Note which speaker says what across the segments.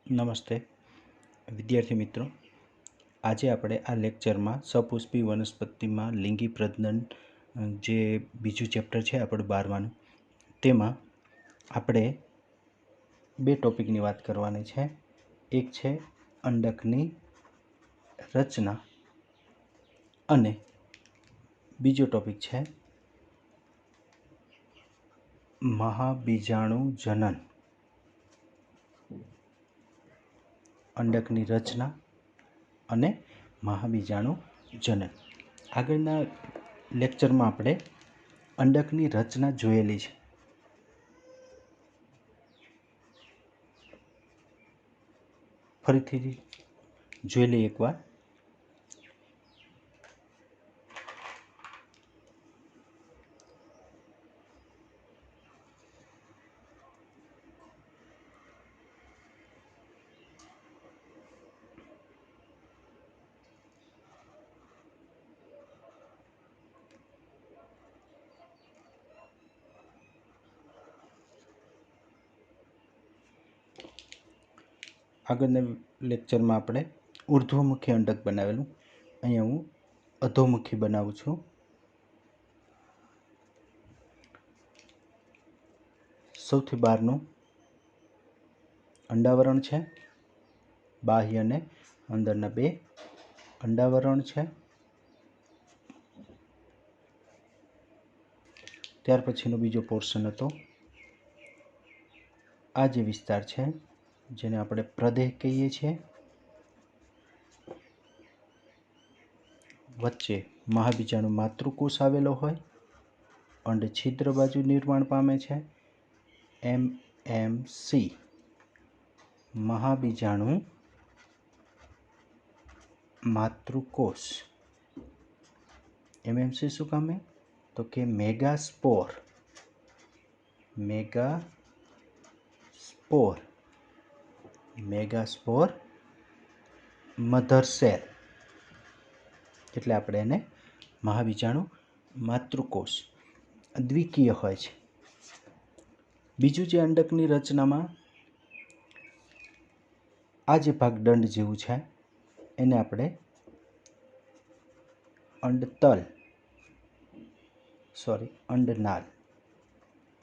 Speaker 1: નમસ્તે વિદ્યાર્થી મિત્રો, આજે આપણે આ લેક્ચરમાં સપુષ્પી વનસ્પતિમાં લિંગી પ્રજનન જે બીજું ચેપ્ટર છે આપણું 12માનું, તેમાં આપણે બે ટોપિકની વાત કરવાની છે. એક છે અંડકની રચના અને બીજો ટોપિક છે મહાબીજાણુ જનન. અંડકની રચના અને મહાબીજાણુ જનન. આગળના લેક્ચરમાં આપણે અંડકની રચના જોયેલી છે. ફરીથી જોઈ લઈએ એકવાર. આગળના લેક્ચરમાં આપણે ઉર્ધ્વમુખી અંડક બનાવેલું. અહીંયા હું અધોમુખી બનાવું છું. સૌથી બહારનું અંડાવરણ છે, બાહ્ય અને અંદરના બે અંડાવરણ છે. ત્યાર પછીનો બીજો પોર્શન હતો આ જે વિસ્તાર છે જેને આપણે પ્રદેહ કહીએ છીએ. વચ્ચે મહાબીજાણુ માતૃકોષ આવેલો હોય, અંડ છિદ્ર બાજુ નિર્માણ પામે છે. MMC મહાબીજાણુ માતૃકોષ. MMC શું કામે? તો કે મેગાસ્પોર મધર સેલ, એટલે આપણે એને મહાબીજાણુ માતૃકોષ દ્વિકીય હોય છે. બીજું જે અંડકની રચનામાં આ જે ભાગ દંડ જેવું છે એને આપણે અંડનાલ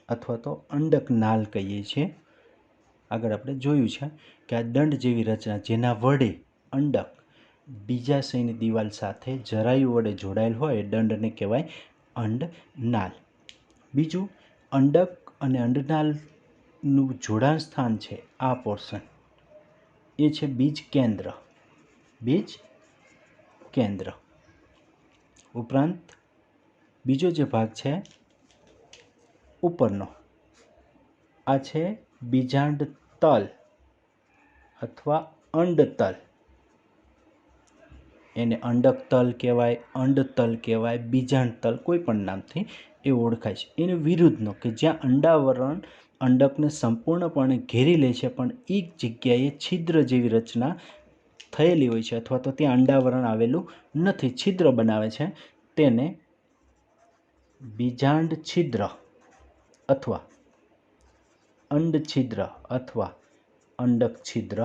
Speaker 1: અથવા તો અંડકનાલ કહીએ છીએ. આગળ આપણે જોયું છે કે આ દંડ જેવી રચના જેના વડે અંડક બીજાશયની દિવાલ સાથે જરાયુ વડે જોડાયેલ હોય એ દંડને કહેવાય અંડનાલ. બીજું, અંડક અને અંડનાલનું જોડાણ સ્થાન છે આ પોર્શન, એ છે બીજ કેન્દ્ર. ઉપરાંત બીજો જે ભાગ છે ઉપરનો, આ છે બીજાંડ તલ અથવા અંડતલ. એને અંડક તલ કહેવાય, અંડતલ કહેવાય, બીજાંડ તલ, કોઈ પણ નામથી એ ઓળખાય છે. એને વિરુદ્ધનો કે જ્યાં અંડાવરણ અંડકને સંપૂર્ણપણે ઘેરી લે છે પણ એક જગ્યાએ છિદ્ર જેવી રચના થયેલી હોય છે અથવા તો ત્યાં અંડાવરણ આવેલું નથી, છિદ્ર બનાવે છે, તેને બીજાંડ છિદ્ર અથવા અંડ છિદ્ર અથવા અંડક છિદ્ર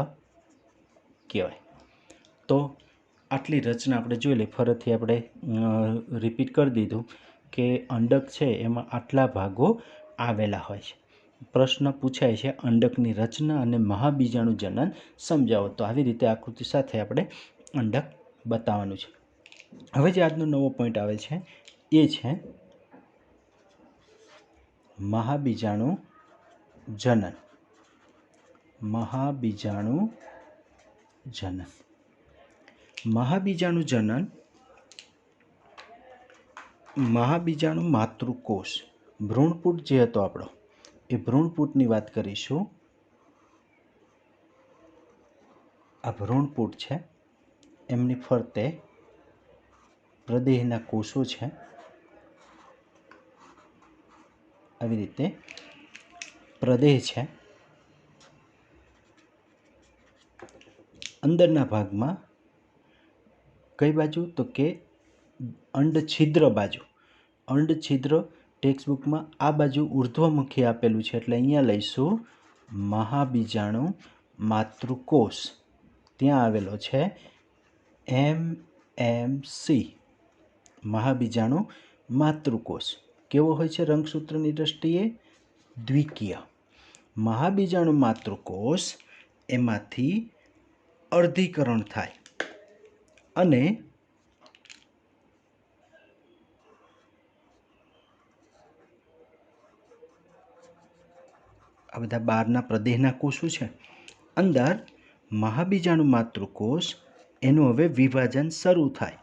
Speaker 1: કહેવાય. તો આટલી રચના આપણે જોઈ લઈએ. ફરીથી આપણે રિપીટ કરી દીધું કે અંડક છે એમાં આટલા ભાગો આવેલા હોય છે. પ્રશ્ન પૂછાય છે અંડકની રચના અને મહાબીજાણુ જનન સમજાવો. તો આવી રીતે આકૃતિ સાથે આપણે અંડક બતાવવાનું છે. હવે જે આજનો નવો પોઈન્ટ આવે છે એ છે મહાબીજાણુ જનન. મહાબીજાણુ માતૃકોષ, ભ્રૂણપુટ જે હતો આપણો, એ ભ્રૂણપુટની વાત કરીશું. આ ભ્રૂણપુટ છે, એમની ફરતે પ્રદેહના કોષો છે. આવી રીતે પ્રદેહ છે. અંદરના ભાગમાં કઈ બાજુ? તો કે અંડછિદ્ર બાજુ. અંડછિદ્ર ટેક્સ્ટબુકમાં આ બાજુ ઉર્ધ્વમુખી આપેલું છે એટલે અહીંયા લઈશું મહાબીજાણુ માતૃકોષ ત્યાં આવેલો છે. MMC મહાબીજાણુ માતૃકોષ કેવો હોય છે રંગસૂત્રની દ્રષ્ટિએ? દ્વિકીય. મહાબીજાણુ માતૃકોષ એમાંથી અર્ધીકરણ થાય અને આ બધા બહારના પ્રદેહના કોષો છે. અંદર મહાબીજાણુ માતૃકોષ એનું હવે વિભાજન શરૂ થાય.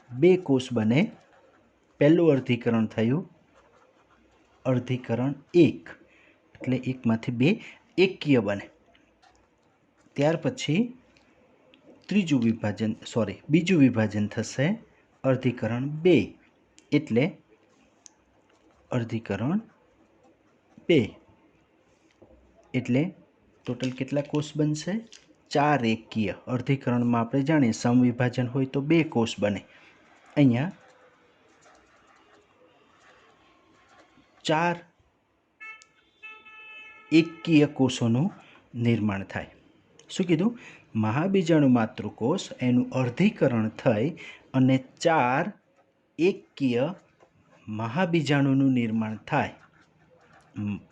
Speaker 1: 2 કોષ બને. પહેલું અર્ધીકરણ થયું, અર્ધીકરણ 1 એટલે એકમાંથી 2 એકકીય બને. ત્યાર પછી બીજું વિભાજન થશે, અર્ધીકરણ 2 એટલે અર્ધીકરણ 2 એટલે ટોટલ કેટલા કોષ બનશે? 4 એકકીય. અર્ધીકરણમાં આપણે જાણીએ સમવિભાજન હોય તો 2 કોષ બને. અહીંયા 4 એકકીય કોષોનું નિર્માણ થાય. શું કીધું? મહાબીજાણુ માતૃકોષ એનું અર્ધીકરણ થઈ અને 4 એકકીય મહાબીજાણુનું નિર્માણ થાય.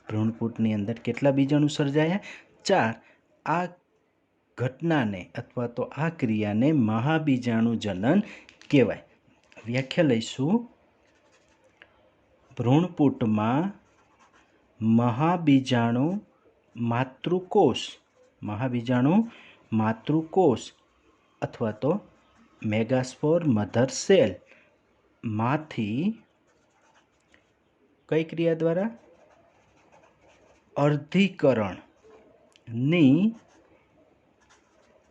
Speaker 1: ભ્રૂણપૂટની અંદર કેટલા બીજાણુ સર્જાયા? 4. આ ઘટનાને અથવા તો આ ક્રિયાને મહાબીજાણુ જનન કહેવાય. વ્યાખ્યા લઈશું. ભ્રૂણપૂટમાં મહાબીજાણુ માતૃકોષ અથવા તો મેગાસ્પોર મધર સેલ માંથી કઈ ક્રિયા દ્વારા? અર્ધીકરણની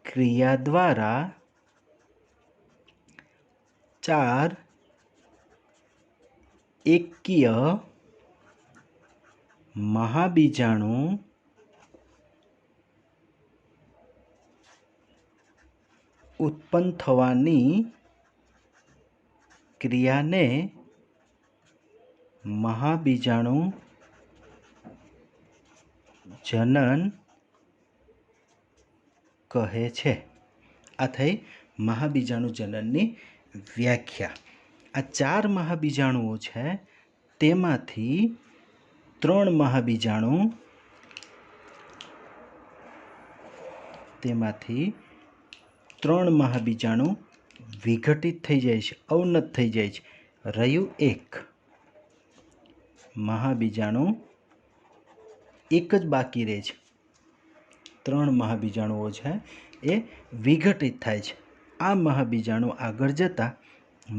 Speaker 1: ક્રિયા દ્વારા 4 એકકીય મહાબીજાણુ ઉત્પન્ન થવાની ક્રિયાને મહાબીજાણુ જનન કહે છે. આ થઈ મહાબીજાણુ જનનની વ્યાખ્યા. આ 4 મહાબીજાણુઓ છે તેમાંથી 3 મહાબીજાણુ વિઘટિત થઈ જાય છે, અવનત થઈ જાય છે. રહ્યું 1 મહાબીજાણુ, એક જ બાકી રહે છે. 3 મહાબીજાણુઓ છે એ વિઘટિત થાય છે. આ મહાબીજાણુ આગળ જતાં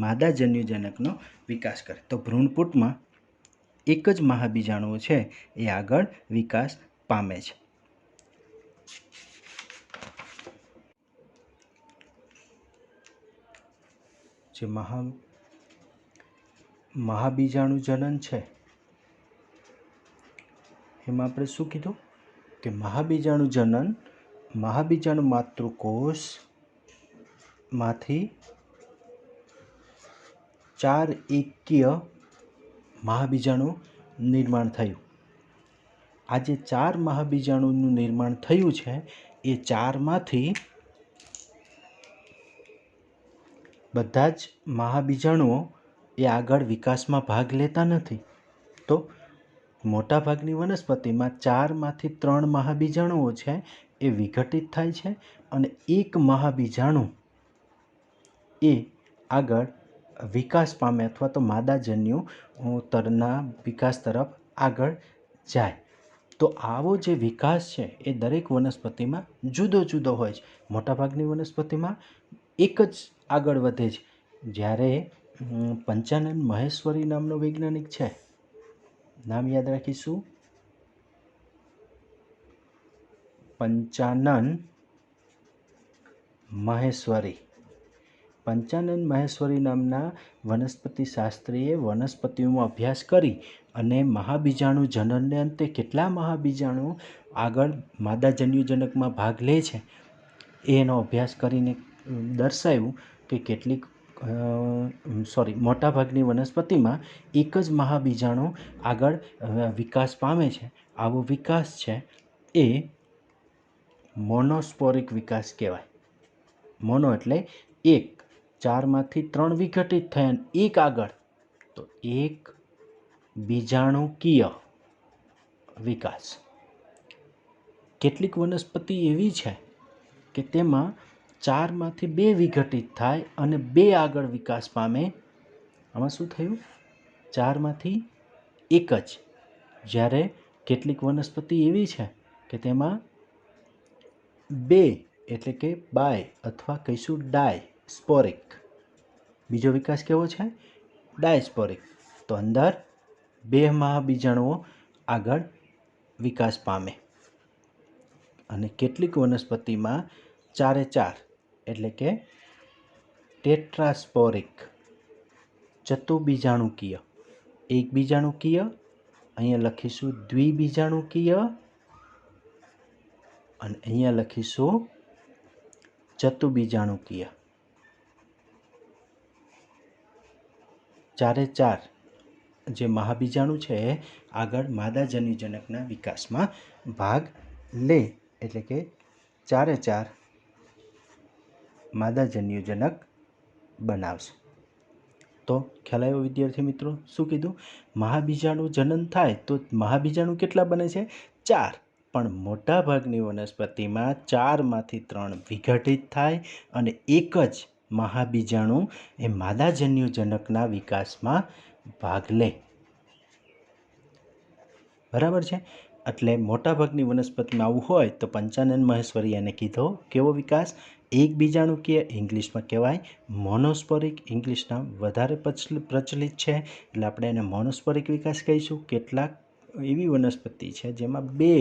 Speaker 1: માદા જન્યુજનકનો વિકાસ કરે. તો ભ્રૂણપૂટમાં એક જ મહાબીજાણુઓ છે એ આગળ વિકાસ પામે છે. જે મહાબીજાણુ જનન છે એમાં આપણે શું કીધું કે મહાબીજાણુ જનન મહાબીજાણુ માતૃકોષમાંથી 4 એકકીય મહાબીજાણુ નિર્માણ થયું. આ જે 4 મહાબીજાણુનું નિર્માણ થયું છે એ 4માંથી બધા જ મહાબીજાણુઓ એ આગળ વિકાસમાં ભાગ લેતા નથી. તો મોટાભાગની વનસ્પતિમાં 4માંથી 3 મહાબીજાણુઓ છે એ વિઘટિત થાય છે અને એક મહાબીજાણુ એ આગળ વિકાસ પામે અથવા તો માદાજન્યુતરના વિકાસ તરફ આગળ જાય. તો આવો જે વિકાસ છે એ દરેક વનસ્પતિમાં જુદો જુદો હોય છે. મોટાભાગની વનસ્પતિમાં એક જ આગળ વધે છે. જ્યારે પંચાનન મહેશ્વરી નામનો વૈજ્ઞાનિક છે, નામ યાદ રાખીશું, પંચાનન મહેશ્વરી નામના વનસ્પતિ શાસ્ત્રીએ વનસ્પતિઓમાં અભ્યાસ કરી અને મહાબીજાણુ જનનને અંતે કેટલા મહાબીજાણુ આગળ માદાજન્યુજનકમાં ભાગ લે છે એનો અભ્યાસ કરીને દર્શાવ્યું કે મોટાભાગની વનસ્પતિમાં એક જ મહાબીજાણુ આગળ વિકાસ પામે છે. આવો વિકાસ છે એ મોનોસ્પોરિક વિકાસ કહેવાય. મોનો એટલે એક, ચારમાંથી ત્રણ વિઘટિત થયા અને એક આગળ, તો એક બીજાણુકીય વિકાસ. કેટલીક વનસ્પતિ એવી છે કે તેમાં ચારમાંથી બે વિઘટિત થાય અને બે આગળ વિકાસ પામે. આમાં શું થયું? ચારમાંથી એક જ. જ્યારે કેટલીક વનસ્પતિ એવી છે કે તેમાં બે એટલે કે બાય અથવા કહીશું ડાય સ્પોરિક. બીજો વિકાસ કેવો છે? ડાયસ્પોરિક. તો અંદર બે મહાબીજાણુઓ આગળ વિકાસ પામે. અને કેટલીક વનસ્પતિમાં ચારે ચાર એટલે કે ટેટ્રાસ્પોરિક, ચતુબીજાણુકીય. એક બીજાણુકીય, અહીંયા લખીશું દ્વિબીજાણુકીય અને અહીંયા લખીશું ચતુબીજાણુકીય. ચારે ચાર જે મહાબીજાણુ છે એ આગળ માદા જન્યુજનકના વિકાસમાં ભાગ લે, એટલે કે ચારે ચાર માદા જન્યુજનક બનાવશે. તો ખ્યાલ આવ્યો વિદ્યાર્થી મિત્રો? શું કીધું? મહાબીજાણુ જનન થાય તો મહાબીજાણુ કેટલા બને છે? ચાર. પણ મોટાભાગની વનસ્પતિમાં ચારમાંથી ત્રણ વિઘટિત થાય અને એક જ મહાબીજાણુ એ માદા જન્યુજનકના વિકાસમાં ભાગ લે. બરાબર છે? એટલે મોટાભાગની વનસ્પતિમાં આવું હોય તો પંચાનન મહેશ્વરીયાને કીધો કેવો વિકાસ? એક બીજાણુકીય, ઇંગ્લિશમાં કહેવાય મોનોસ્પોરિક. ઇંગ્લિશના વધારે પ્રચલિત છે એટલે આપણે એને મોનોસ્પોરિક વિકાસ કહીશું. કેટલાક એવી વનસ્પતિ છે જેમાં બે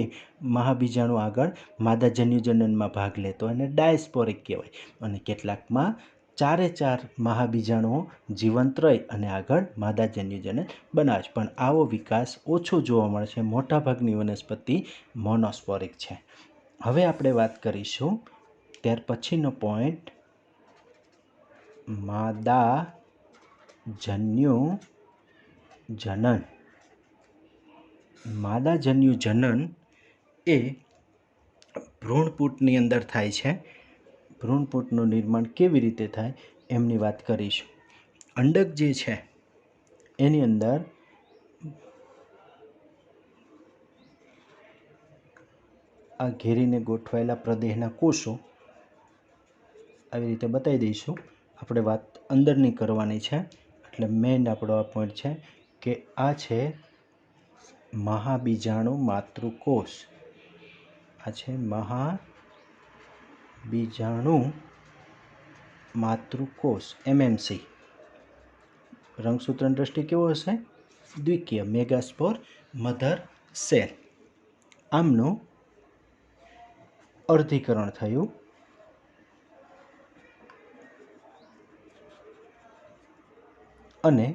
Speaker 1: મહાબીજાણુ આગળ માદા જન્યુજનનમાં ભાગ લેતો એને ડાયસ્પોરિક કહેવાય. અને કેટલાકમાં ચારે ચાર મહાબીજાણુઓ જીવંત રહી અને આગળ માદા જન્યુજનન બનાવે છે. પણ આવો વિકાસ ઓછો જોવા મળે છે. મોટાભાગની વનસ્પતિ મોનોસ્પોરિક છે. હવે આપણે વાત કરીશું ત્યાર પછીનો પોઈન્ટ, માદા જન્યુજનન. માદા જન્યુજનન એ ભ્રૂણપૂટની અંદર થાય છે. ભ્રૂણપૂટનું નિર્માણ કેવી રીતે થાય એમની વાત કરીશું. અંડક જે છે એની અંદર આ ઘેરીને ગોઠવાયેલા પ્રદેહના કોષો આવી રીતે બતાવી દઈશું. આપણે વાત અંદરની કરવાની છે એટલે મેઇન આપણો આ પોઈન્ટ છે કે આ છે મહાબીજાણુ માતૃકોષ. આ છે મહાબીજાણુ માતૃકોષ, MMC. રંગસૂત્રની દ્રષ્ટિએ કેવો હશે? દ્વિકીય, મેગાસ્પોર મધર સેલ. આમનું અર્ધીકરણ થયું અને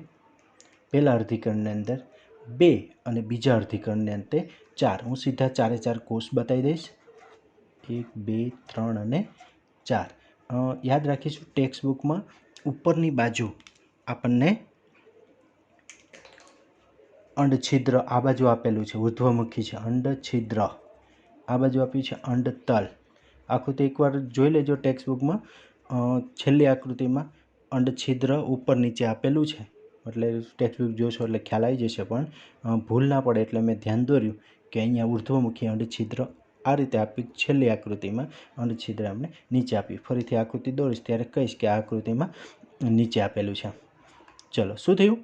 Speaker 1: પહેલા અર્ધીકરણની અંદર બે અને બીજા અર્ધીકરણની અંતે ચાર. હું સીધા ચારે ચાર કોષ બતાવી દઈશ. 1, 2, 3 અને 4. યાદ રાખીશું ટેક્સ્ટ બુકમાં ઉપરની બાજુ આપણને અંડછિદ્ર આ બાજુ આપેલું છે, ઉર્ધ્વમુખી છે અંડછિદ્ર, આ બાજુ આપ્યું છે અંડતલ. આકૃતિ એકવાર જોઈ લેજો ટેક્સ્ટ બુકમાં. છેલ્લી આકૃતિમાં અંડછિદ્ર ઉપર નીચે આપેલું છે એટલે ટેક્સ્ટ બુક જોશો એટલે ખ્યાલ આવી જશે. પણ ભૂલ ના પડે એટલે મેં ધ્યાન દોર્યું કે અહીંયા ઉર્ધ્વમુખી અંડછિદ્ર આ રીતે આપ્યું. છેલ્લી આકૃતિમાં અંડછિદ્ર આપણે નીચે આપ્યું. ફરીથી આકૃતિ દોરીશ ત્યારે કહીશ કે આ આકૃતિમાં નીચે આપેલું છે. ચલો, શું થયું?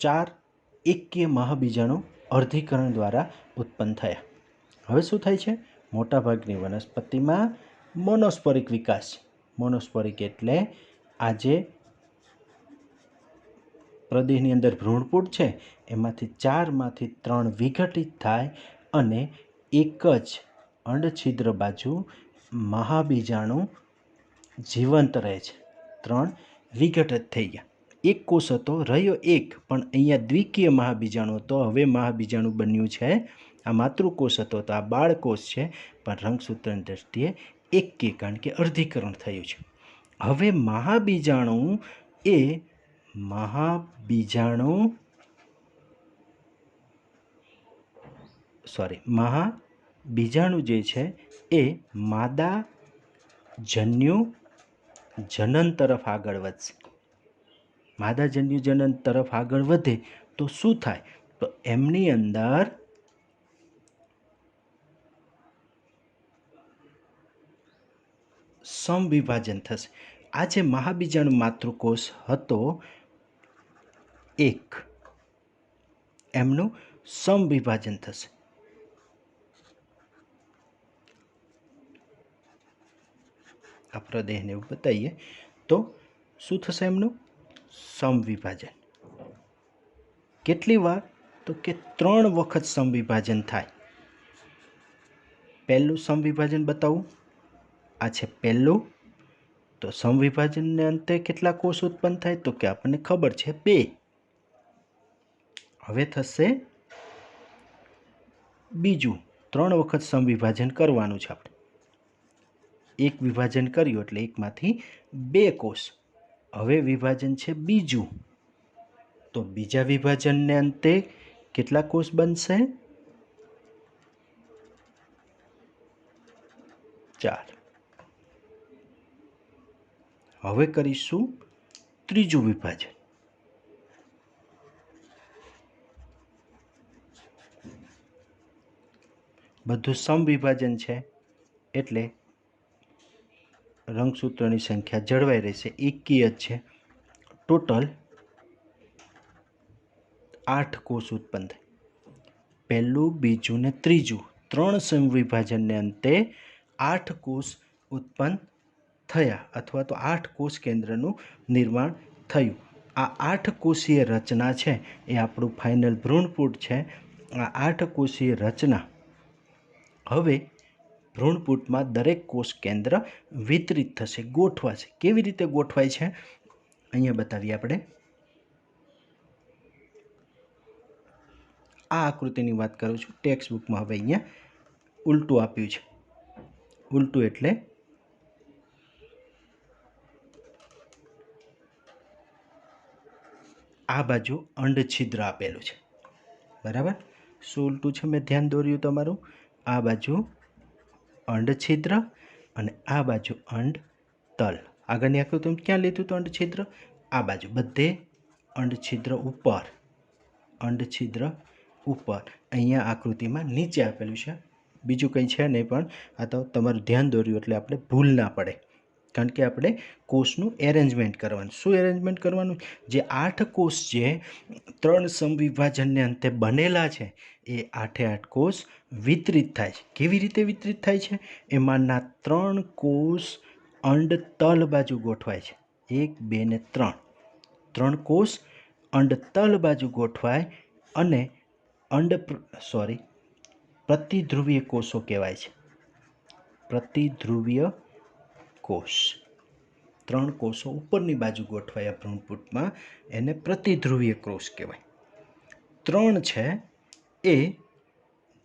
Speaker 1: ચાર એકકીય મહાબીજાણુ અર્ધીકરણ દ્વારા ઉત્પન્ન થયા. હવે શું થાય છે? મોટાભાગની વનસ્પતિમાં મોનોસ્પોરિક વિકાસ. મોનોસ્પોરિક એટલે આજે પ્રદેહની અંદર ભ્રૂણપૂટ છે એમાંથી ચારમાંથી ત્રણ વિઘટિત થાય અને એક જ અંડછિદ્ર બાજુ મહાબીજાણુ જીવંત રહે છે. ત્રણ વિઘટિત થઈ ગયા. એક કોષ હતો, રહ્યો એક, પણ અહીંયા દ્વિકીય મહાબીજાણુ હતો. હવે મહાબીજાણુ બન્યું છે. આ માતૃકોષ હતો તો આ બાળકોષ છે, પણ રંગસૂત્રની દ્રષ્ટિએ એકકીય, કારણ કે અર્ધીકરણ થયું છે. હવે મહાબીજાણુ જે છે એ માદા જન્યુ જનન તરફ આગળ વધશે. માદા જન્યુ જનન તરફ આગળ વધે તો શું થાય? તો એમની અંદર સમવિભાજન થશે. આ જે મહાબીજાણુ માતૃકોષ હતો એક, એમનું સમવિભાજન થશે. આ પ્રદેહને એવું બતાવીએ તો શું થશે? એમનું સમવિભાજન. કેટલી વાર? તો કે 3 વખત સમવિભાજન થાય. પહેલું સમવિભાજન બતાવું, આ છે પહેલું. તો સમવિભાજનને અંતે કેટલા કોષ ઉત્પન્ન થાય? તો કે આપણને ખબર છે 2. હવે થશે બીજું. 3 વખત સમવિભાજન કરવાનું છે આપણે. એક વિભાજન કર્યું એટલે એકમાંથી 2 કોષ. હવે વિભાજન છે બીજું. તો બીજા વિભાજનને અંતે કેટલા કોષ બનશે? 4. હવે કરીશું ત્રીજું વિભાજન. બધું સમવિભાજન છે એટલે રંગસૂત્રોની સંખ્યા જળવાઈ રહેશે, એકી જ છે. ટોટલ 8 કોષ ઉત્પન્ન થાય. પહેલું, બીજું ને ત્રીજું 3 સમવિભાજનને અંતે 8 કોષ ઉત્પન્ન થયા, અથવા તો 8 કોષ કેન્દ્રનું નિર્માણ થયું. આ 8 કોષીય રચના છે એ આપણું ફાઇનલ ભ્રૂણપૂટ છે. આ 8 કોષીય રચના હવે ભ્રૂણપૂટમાં દરેક કોષ કેન્દ્ર વિતરિત થશે, ગોઠવાશે. કેવી રીતે ગોઠવાય છે અહીંયા બતાવીએ આપણે. આ આકૃતિની વાત કરું છું. ટેક્સ્ટ બુકમાં હવે અહીંયા ઉલટું આપ્યું છે. ઉલટું એટલે આ બાજુ અંડછિદ્ર આપેલું છે, બરાબર? શું ઉલટું છે? મેં ધ્યાન દોર્યું તમારું. આ બાજુ અંડછિદ્ર અને આ બાજુ અંડતલ. આગળની આકૃતિમાં ક્યાં લીધું હતું અંડછિદ્ર? આ બાજુ. બધે અંડછિદ્ર ઉપર, અંડછિદ્ર ઉપર. અહીંયા આકૃતિમાં નીચે આપેલું છે. બીજું કંઈ છે નહીં, પણ આ તો તમારું ધ્યાન દોર્યું એટલે આપણે ભૂલ ના પડે. કારણ કે આપણે કોષનું એરેન્જમેન્ટ કરવાનું. શું એરેન્જમેન્ટ કરવાનું? જે 8 કોષ છે 3 સમવિભાજનને અંતે બનેલા છે એ 8 કોષ વિતરિત થાય છે. કેવી રીતે વિતરિત થાય છે? એમાંના 3 કોષ અંડતલ બાજુ ગોઠવાય છે. 1, 2 ને 3. 3 કોષ અંડતલ બાજુ ગોઠવાય અને પ્રતિધ્રુવીય કોષો કહેવાય છે. પ્રતિધ્રુવીય કોષ. 3 કોષો ઉપરની બાજુ ગોઠવાયા ભ્રૂણપૂટમાં, એને પ્રતિધ્રુવીય કોષ કહેવાય. 3 છે એ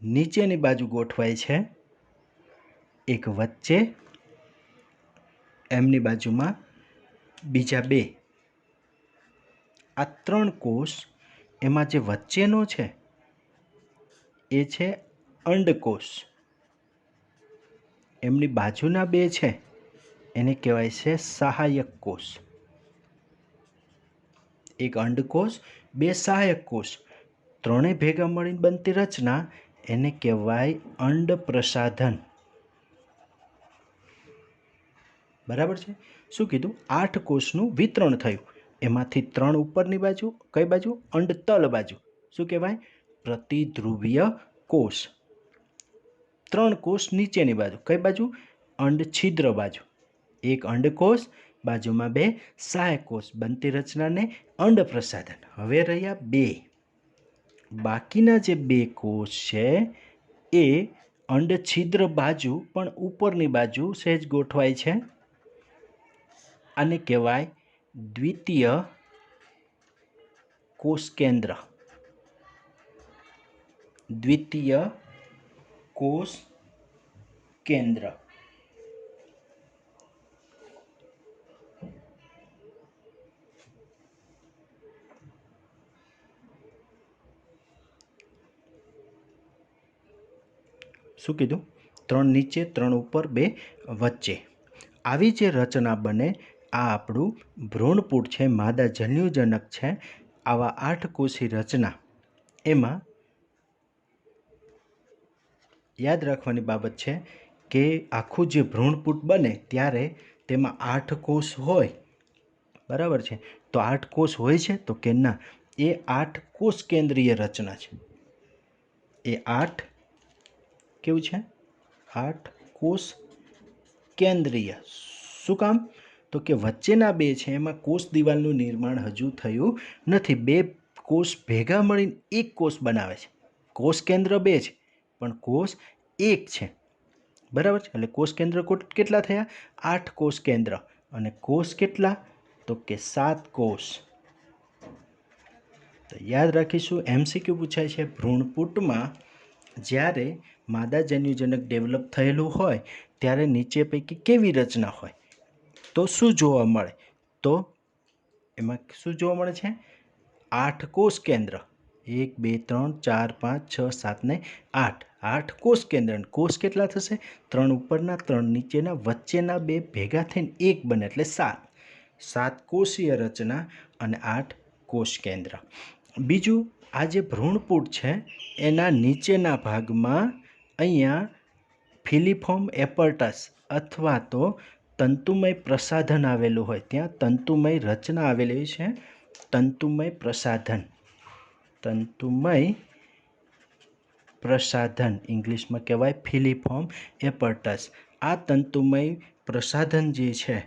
Speaker 1: નીચેની બાજુ ગોઠવાય છે, એક વચ્ચે, એમની બાજુમાં બીજા 2. આ 3 કોષ, એમાં જે વચ્ચેનો છે એ છે અંડકોષ. એમની બાજુના 2 છે એને કહેવાય છે સહાયક કોષ. એક અંડકોષ, 2 સહાયક કોષ. 3 ભેગા મળીને બનતી રચના એને કહેવાય અંડપ્રસાધન. બરાબર છે? શું કીધું? 8 કોષનું વિતરણ થયું. એમાંથી 3 ઉપરની બાજુ, કઈ બાજુ? અંડતલ બાજુ. શું કહેવાય? પ્રતિધ્રુવીય કોષ. 3 કોષ નીચેની બાજુ, કઈ બાજુ? અંડછિદ્ર બાજુ. એક અંડકોષ, બાજુમાં 2 સહાયક કોષ. બનતી રચનાને અંડપ્રસાધન. હવે રહ્યા 2. બાકીના જે 2 કોષ છે એ અંડછિદ્ર બાજુ પણ ઉપરની બાજુ સહેજ ગોઠવાય છે. આને કહેવાય દ્વિતીય કોષ કેન્દ્ર. દ્વિતીય કોષ કેન્દ્ર. શું કીધું? 3 નીચે 3 ઉપર 2 વચ્ચે આવી જે રચના બને આ આપણું ભ્રૂણપૂટ છે, માદા જન્યુજનક છે. આવા 8 કોષી રચના એમાં યાદ રાખવાની બાબત છે કે આખું જે ભ્રૂણપૂટ બને ત્યારે તેમાં 8 કોષ હોય, બરાબર છે. તો 8 કોષ હોય છે તો કે ના, એ 8 કોષ કેન્દ્રીય રચના છે. એ 8 કેવું છે? 8 કોષ કેન્દ્રીય. શું કામ? તો કે વચ્ચેના 2 છે એમાં કોષ દિવાલનું નિર્માણ હજુ થયું નથી. 2 કોષ ભેગા મળીને એક કોષ બનાવે છે. કોષ કેન્દ્ર 2 છે પણ કોષ 1 છે, બરાબર છે. એટલે કોષ કેન્દ્ર કેટલા થયા? 8 કોષ કેન્દ્ર. અને કોષ કેટલા? તો કે 7 કોષ. તો યાદ રાખીશું, MCQ પૂછાય છે ભ્રૂણપૂટમાં જ્યારે માદા જન્યુજનક ડેવલપ થયેલું હોય ત્યારે નીચે પૈકી કેવી રચના હોય? તો શું જોવા મળે? તો એમાં શું જોવા મળે છે? 8 કોષ કેન્દ્ર. 1 2 3 4 5 6 7 ને 8. 8 કોષ કેન્દ્ર. કોષ કેટલા થશે? 3 ઉપરના 3 નીચેના વચ્ચેના 2 ભેગા થઈને 1 બને એટલે 7. 7 કોષીય રચના અને 8 કોષ કેન્દ્ર. બીજું, આ જે ભ્રૂણપૂટ છે એના નીચેના ભાગમાં અહીંયા ફિલિફોર્મ એપર્ટસ અથવા તો તંતુમય પ્રસાધન આવેલું હોય. ત્યાં તંતુમય રચના આવેલી છે. તંતુમય પ્રસાધન. તંતુમય પ્રસાધન ઇંગ્લિશમાં કહેવાય ફિલિફોર્મ એપર્ટસ. આ તંતુમય પ્રસાધન જે છે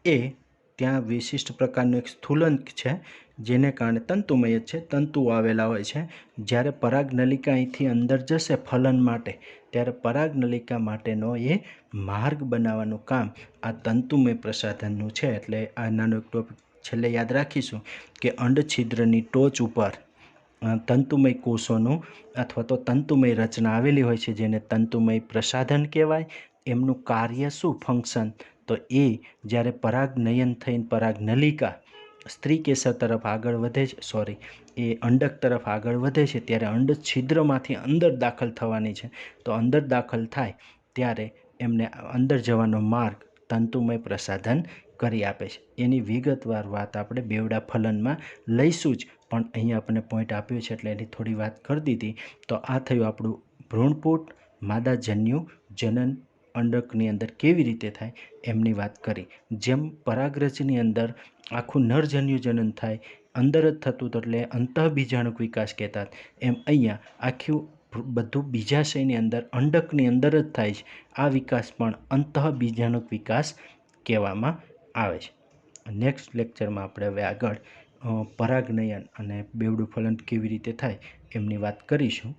Speaker 1: એ ત્યાં વિશિષ્ટ પ્રકારનું એક સ્થૂલંક છે જેને કારણે તંતુમય જ છે, તંતુઓ આવેલા હોય છે. જ્યારે પરાગનલિકા અહીંથી અંદર જશે ફલન માટે ત્યારે પરાગનલિકા માટેનો એ માર્ગ બનાવવાનું કામ આ તંતુમય પ્રસાધનનું છે. એટલે આ નાનો એક ટોપિક છેલ્લે યાદ રાખીશું કે અંડછિદ્રની ટોચ ઉપર તંતુમય કોષોનું અથવા તો તંતુમય રચના આવેલી હોય છે જેને તંતુમય પ્રસાધન કહેવાય. એમનું કાર્ય શું, ફંક્શન? તો એ જ્યારે પરાગનયન થઈને પરાગનલિકા સ્ત્રી કેસર તરફ આગળ વધે છે, એ અંડક તરફ આગળ વધે છે ત્યારે અંડછિદ્રમાંથી અંદર દાખલ થવાની છે. તો અંદર દાખલ થાય ત્યારે એમને અંદર જવાનો માર્ગ તંતુમય પ્રસાધન કરી આપે છે. એની વિગતવાર વાત આપણે બેવડા ફલનમાં લઈશું જ, પણ અહીંયા આપણને પોઈન્ટ આપ્યો છે એટલે એની થોડી વાત કરી દીધી. તો આ થયું આપણું ભ્રૂણપૂટ, માદા જન્યુ જનન અંડકની અંદર કેવી રીતે થાય એમની વાત કરી. જેમ પરાગરજની અંદર આખું નરજન્યુ જનન થાય અંદર જ થતું હતું એટલે અંતઃબીજાણુક વિકાસ કહેતા, એમ અહીંયા આખું બધું બીજાશયની અંદર અંડકની અંદર જ થાય છે. આ વિકાસ પણ અંતઃબીજાણુક વિકાસ કહેવામાં આવે છે. નેક્સ્ટ લેક્ચરમાં આપણે હવે આગળ પરાગનયન અને બેવડું ફલન કેવી રીતે થાય એમની વાત કરીશું.